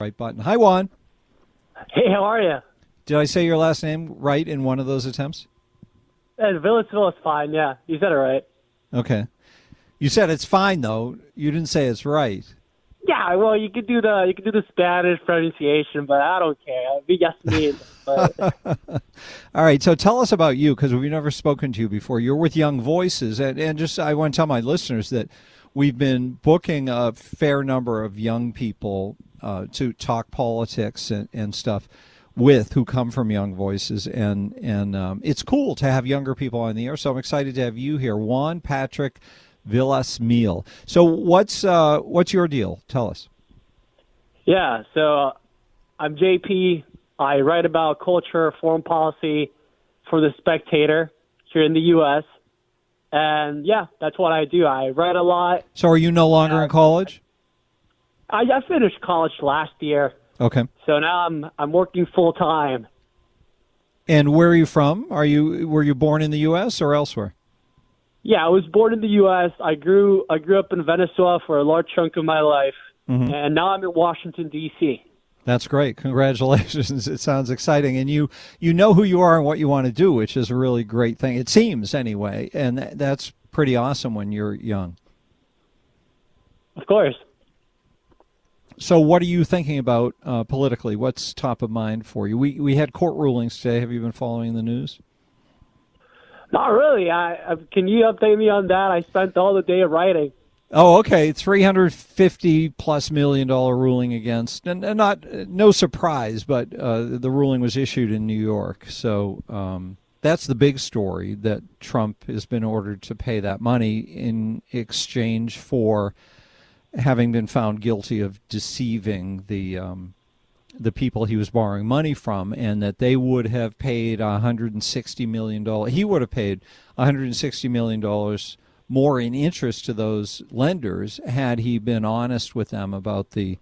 Right button. Hi, Juan. Hey, how are you? Did I say your last name right in one of those attempts? Villasmil is fine. Yeah, you said it right. Okay. You said it's fine though. You didn't say it's right. Yeah, well, you could do the Spanish pronunciation, but I don't care. Villasmil. But All right. So tell us about you, because we've never spoken to you before. You're with Young Voices, and just I want to tell my listeners that we've been booking a fair number of young people to talk politics and stuff with who come from Young Voices, and it's cool to have younger people on the air. So I'm excited to have you here, Juan Patrick Villasmil. So what's your deal? Tell us. yeah, so I'm JP. I write about culture, foreign policy for The Spectator here in the U.S. And yeah, that's what I do. I write a lot. So are you no longer in college? I finished college last year. Okay. So now I'm working full time. And where are you from? Were you born in the U.S. or elsewhere? Yeah, I was born in the U.S. I grew up in Venezuela for a large chunk of my life, and now I'm in Washington, D.C. That's great. Congratulations. It sounds exciting. And you know who you are and what you want to do, which is a really great thing. It seems, anyway. And that's pretty awesome when you're young. Of course. So what are you thinking about politically? What's top of mind for you? We had court rulings today. Have you been following the news? Not really. Can you update me on that? I spent all the day writing. Oh, okay. $350+ million ruling against, and no surprise, but the ruling was issued in New York. So that's the big story, that Trump has been ordered to pay that money in exchange for having been found guilty of deceiving the people he was borrowing money from, and that they would have paid $160 million. He would have paid $160 million more in interest to those lenders had he been honest with them about the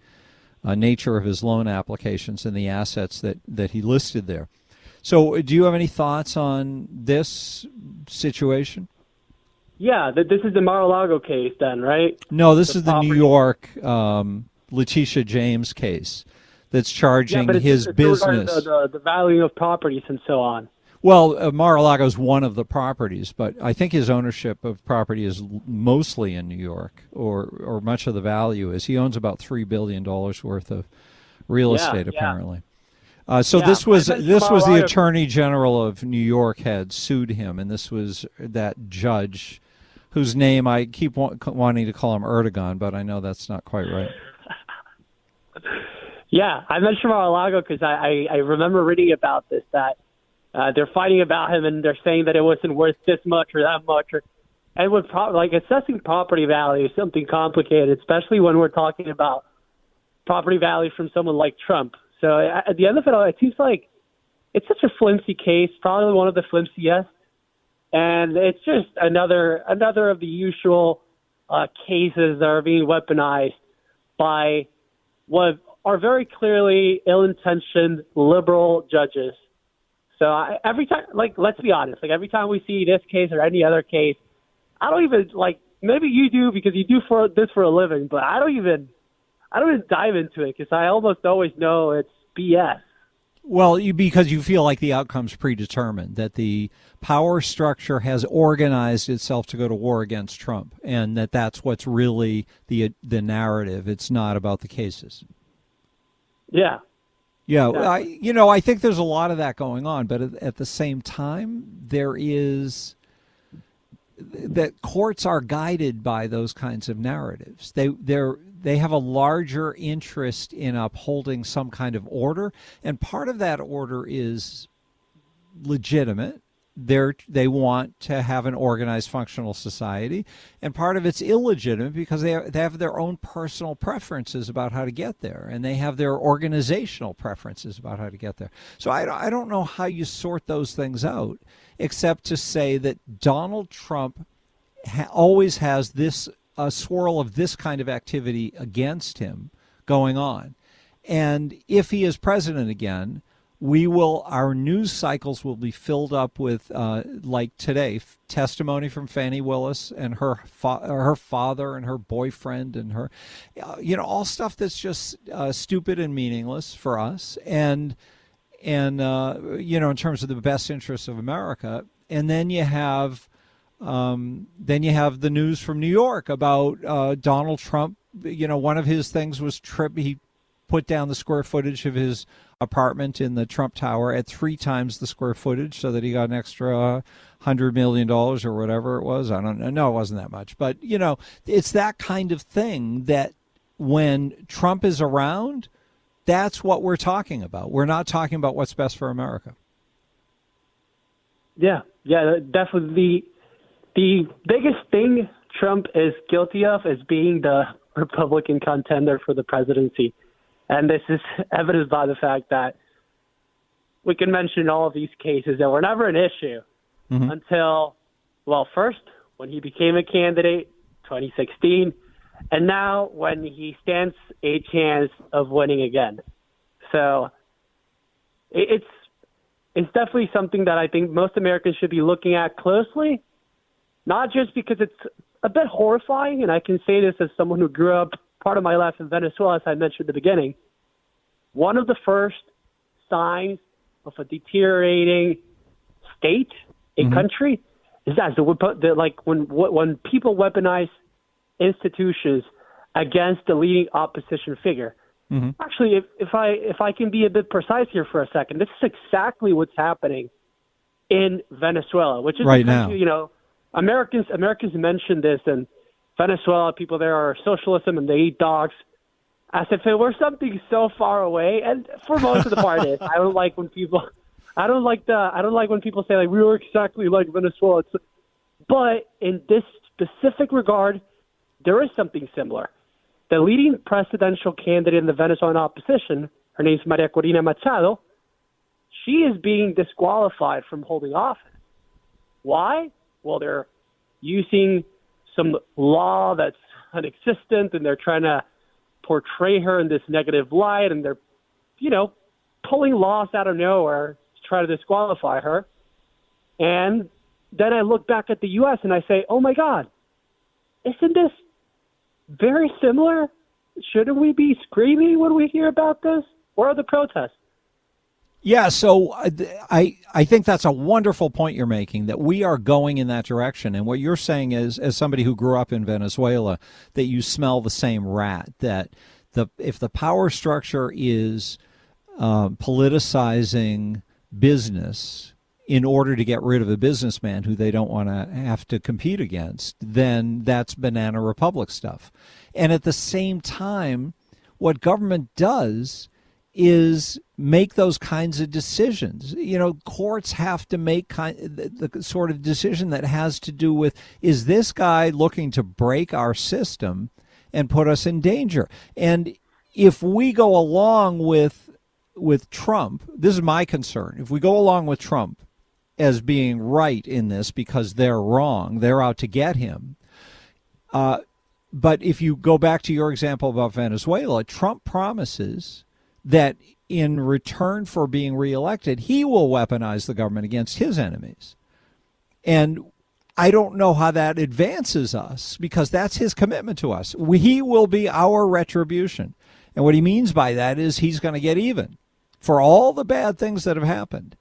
nature of his loan applications and the assets that he listed there. So do you have any thoughts on this situation? Yeah, this is the Mar-a-Lago case then, right? No, this is the New York Letitia James case that's charging his business. The value of properties and so on. Well, Mar-a-Lago is one of the properties, but I think his ownership of property is mostly in New York, or much of the value is. He owns about $3 billion worth of real estate, apparently. So this was the Attorney General of New York had sued him, and this was that judge whose name I keep wanting to call him Erdogan, but I know that's not quite right. Yeah, I mentioned Mar-a-Lago because I remember reading about this, that they're fighting about him and they're saying that it wasn't worth this much or that much. And with assessing property value is something complicated, especially when we're talking about property value from someone like Trump. So at the end of it all, it seems like it's such a flimsy case, probably one of the flimsiest. And it's just another of the usual cases that are being weaponized by what are very clearly ill-intentioned liberal judges. So every time, let's be honest, every time we see this case or any other case, I don't even maybe you do because you do this for a living, but I don't even dive into it because I almost always know it's BS. Well, because you feel like the outcome's predetermined, that the power structure has organized itself to go to war against Trump, and that's what's really the narrative. It's not about the cases. Yeah. Yeah, exactly. I think there's a lot of that going on, but at the same time, there is that courts are guided by those kinds of narratives. They have a larger interest in upholding some kind of order, and part of that order is legitimate. They want to have an organized, functional society, and part of it's illegitimate because they have their own personal preferences about how to get there, and they have their organizational preferences about how to get there. So I don't know how you sort those things out, except to say that Donald Trump always has a swirl of this kind of activity against him going on. And if he is president again, our news cycles will be filled up with, like today, testimony from Fannie Willis and her father and her boyfriend and her, all stuff that's just stupid and meaningless for us. And in terms of the best interests of America. And then you have the news from New York about Donald Trump. One of his things was he put down the square footage of his apartment in the Trump Tower at 3 times the square footage so that he got an extra $100 million or whatever it was. I don't know. No, it wasn't that much. But, it's that kind of thing that when Trump is around, that's what we're talking about. We're not talking about what's best for America. Yeah, definitely. The biggest thing Trump is guilty of is being the Republican contender for the presidency. And this is evidenced by the fact that we can mention all of these cases that were never an issue until, first, when he became a candidate, 2016, and now when he stands a chance of winning again. So it's definitely something that I think most Americans should be looking at closely, not just because it's a bit horrifying, and I can say this as someone who grew up part of my life in Venezuela, as I mentioned at the beginning. One of the first signs of a deteriorating state, a country, is that when people weaponize institutions against the leading opposition figure. Actually, if I can be a bit precise here for a second, this is exactly what's happening in Venezuela, which is right country, now. Americans mention this, and Venezuela, people there are socialism and they eat dogs, as if it were something so far away. And for most of the part, it is. I don't like when people say like we were exactly like Venezuela. But in this specific regard, there is something similar. The leading presidential candidate in the Venezuelan opposition, her name is Maria Corina Machado, she is being disqualified from holding office. Why? Well, they're using some law that's inexistent, and they're trying to portray her in this negative light, and they're, pulling laws out of nowhere to try to disqualify her. And then I look back at the U.S. and I say, oh, my God, isn't this very similar? Shouldn't we be screaming when we hear about this? Where are the protests? Yeah, so I think that's a wonderful point you're making, that we are going in that direction. And what you're saying is, as somebody who grew up in Venezuela, that you smell the same rat, that if the power structure is politicizing business in order to get rid of a businessman who they don't want to have to compete against, then that's banana republic stuff. And at the same time, what government does is make those kinds of decisions. Courts have to make the sort of decision that has to do with, is this guy looking to break our system and put us in danger? And if we go along with Trump, this is my concern, if we go along with Trump as being right in this because they're wrong, they're out to get him. But if you go back to your example about Venezuela, Trump promises that in return for being reelected, he will weaponize the government against his enemies. And I don't know how that advances us, because that's his commitment to us. He will be our retribution. And what he means by that is he's going to get even for all the bad things that have happened.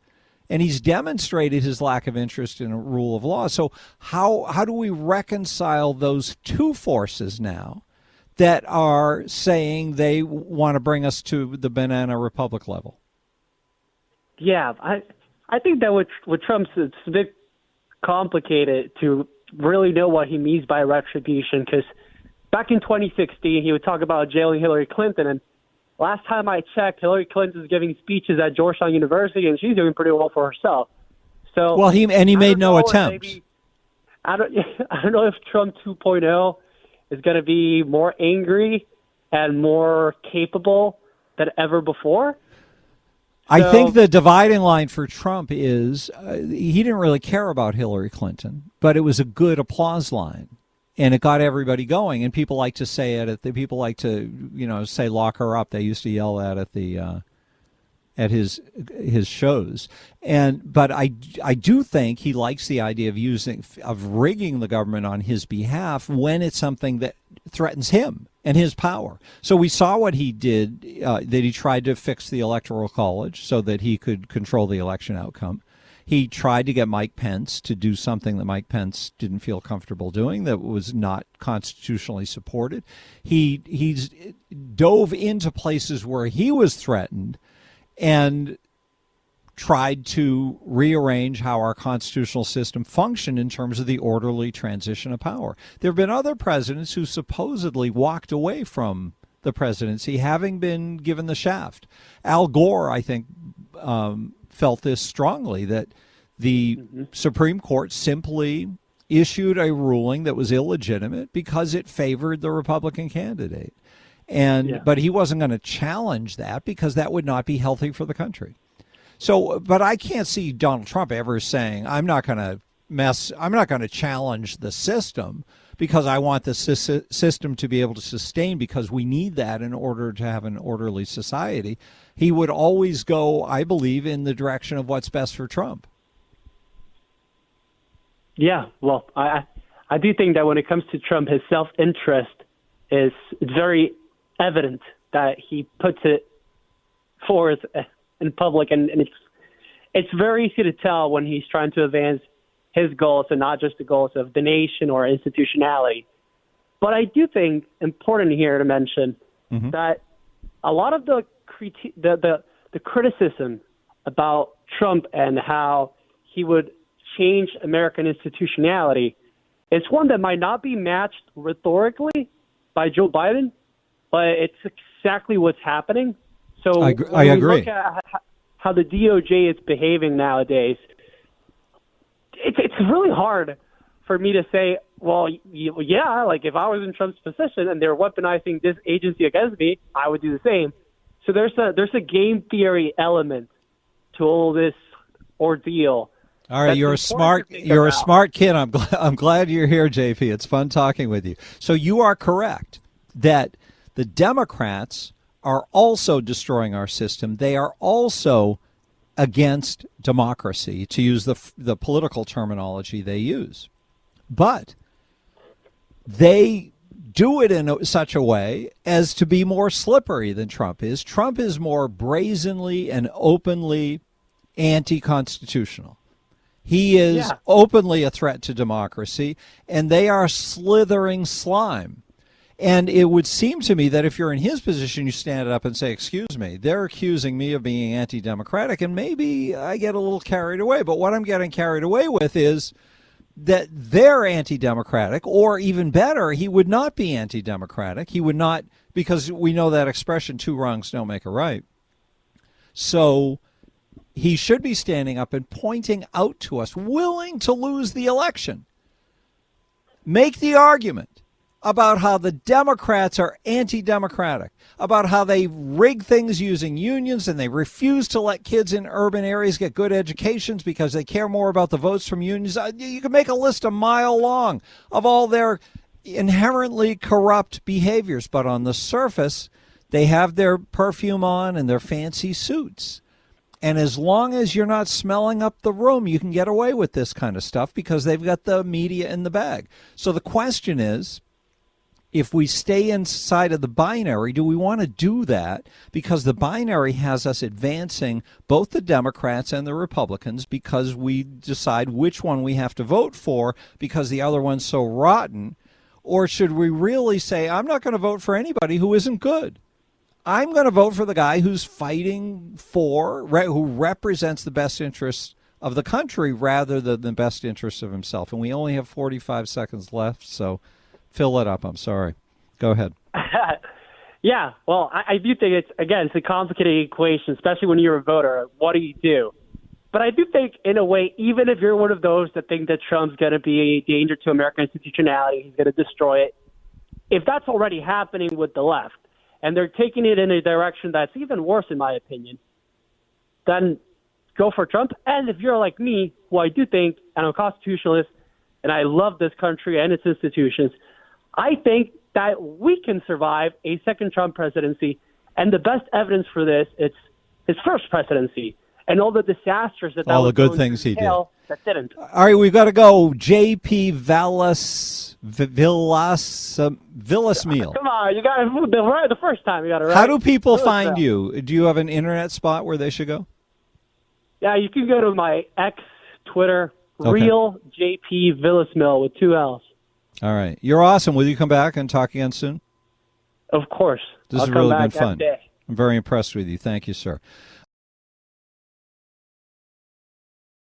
And he's demonstrated his lack of interest in a rule of law. So how do we reconcile those two forces now that are saying they want to bring us to the banana republic level? Yeah, I think that with Trump's, it's a bit complicated to really know what he means by retribution, because back in 2016, he would talk about jailing Hillary Clinton, and last time I checked, Hillary Clinton is giving speeches at Georgetown University, and she's doing pretty well for herself. So, well, he made no attempts. I don't know if Trump 2.0 is going to be more angry and more capable than ever before. I think the dividing line for Trump is he didn't really care about Hillary Clinton, but it was a good applause line. And it got everybody going, and people like to say it. People like to, say, "Lock her up." They used to yell that at at his shows. But I do think he likes the idea of rigging the government on his behalf when it's something that threatens him and his power. So we saw what he did, that he tried to fix the Electoral College so that he could control the election outcome. He tried to get Mike Pence to do something that Mike Pence didn't feel comfortable doing, that was not constitutionally supported. He's dove into places where he was threatened and tried to rearrange how our constitutional system functioned in terms of the orderly transition of power. There have been other presidents who supposedly walked away from the presidency having been given the shaft. Al Gore, I think, felt this strongly, that the Supreme Court simply issued a ruling that was illegitimate because it favored the Republican candidate. But he wasn't going to challenge that because that would not be healthy for the country. So, but I can't see Donald Trump ever saying, I'm not going to challenge the system because I want the system to be able to sustain, because we need that in order to have an orderly society. He would always go, I believe, in the direction of what's best for Trump. Yeah, well, I do think that when it comes to Trump, his self-interest it's very evident that he puts it forth in public, and it's very easy to tell when he's trying to advance his goals and not just the goals of the nation or institutionality. But I do think important here to mention that a lot of the criticism about Trump and how he would change American institutionality is one that might not be matched rhetorically by Joe Biden, but it's exactly what's happening. So I agree. Look at how the DOJ is behaving nowadays, it's really hard for me to say, well, yeah, like if I was in Trump's position and they're weaponizing this agency against me, I would do the same. So there's a game theory element to all this ordeal. All right, you're a smart kid. I'm glad you're here, JP. It's fun talking with you. So you are correct that the Democrats are also destroying our system. They are also against democracy, to use the political terminology they use. But they do it in such a way as to be more slippery than Trump is. Trump is more brazenly and openly anti-constitutional. He is openly a threat to democracy, and they are slithering slime. And it would seem to me that if you're in his position, you stand up and say, excuse me, they're accusing me of being anti-democratic, and maybe I get a little carried away. But what I'm getting carried away with is that they're anti-democratic, or even better, he would not be anti-democratic. He would not, because we know that expression, two wrongs don't make a right. So he should be standing up and pointing out to us, willing to lose the election, make the argument about how the Democrats are anti-democratic, about how they rig things using unions and they refuse to let kids in urban areas get good educations because they care more about the votes from unions. You can make a list a mile long of all their inherently corrupt behaviors, but on the surface, they have their perfume on and their fancy suits. And as long as you're not smelling up the room, you can get away with this kind of stuff because they've got the media in the bag. So the question is, if we stay inside of the binary, do we want to do that? Because the binary has us advancing both the Democrats and the Republicans because we decide which one we have to vote for because the other one's so rotten. Or should we really say, I'm not going to vote for anybody who isn't good? I'm going to vote for the guy who's fighting for, who represents the best interests of the country rather than the best interests of himself. And we only have 45 seconds left, so fill it up. I'm sorry. Go ahead. Yeah, well, I do think it's a complicated equation, especially when you're a voter. What do you do? But I do think, in a way, even if you're one of those that think that Trump's going to be a danger to American institutionality, he's going to destroy it, if that's already happening with the left, and they're taking it in a direction that's even worse, in my opinion, then go for Trump. And if you're like me, who I do think, and I'm a constitutionalist, and I love this country and its institutions, I think that we can survive a second Trump presidency. And the best evidence for this, it's his first presidency, and all the disasters that all was the good going things to he did. entail that didn't. All right, we've got to go. J.P. Villasmil. Come on, you got it right the first time. You got it right. How do people Villasmil. find you? Do you have an internet spot where they should go? Yeah, you can go to my X, Twitter, Okay. Real JP Villasmil with 2 L's. All right. You're awesome. Will you come back and talk again soon? Of course. This I'll has come really back been fun. every day. I'm very impressed with you. Thank you, sir.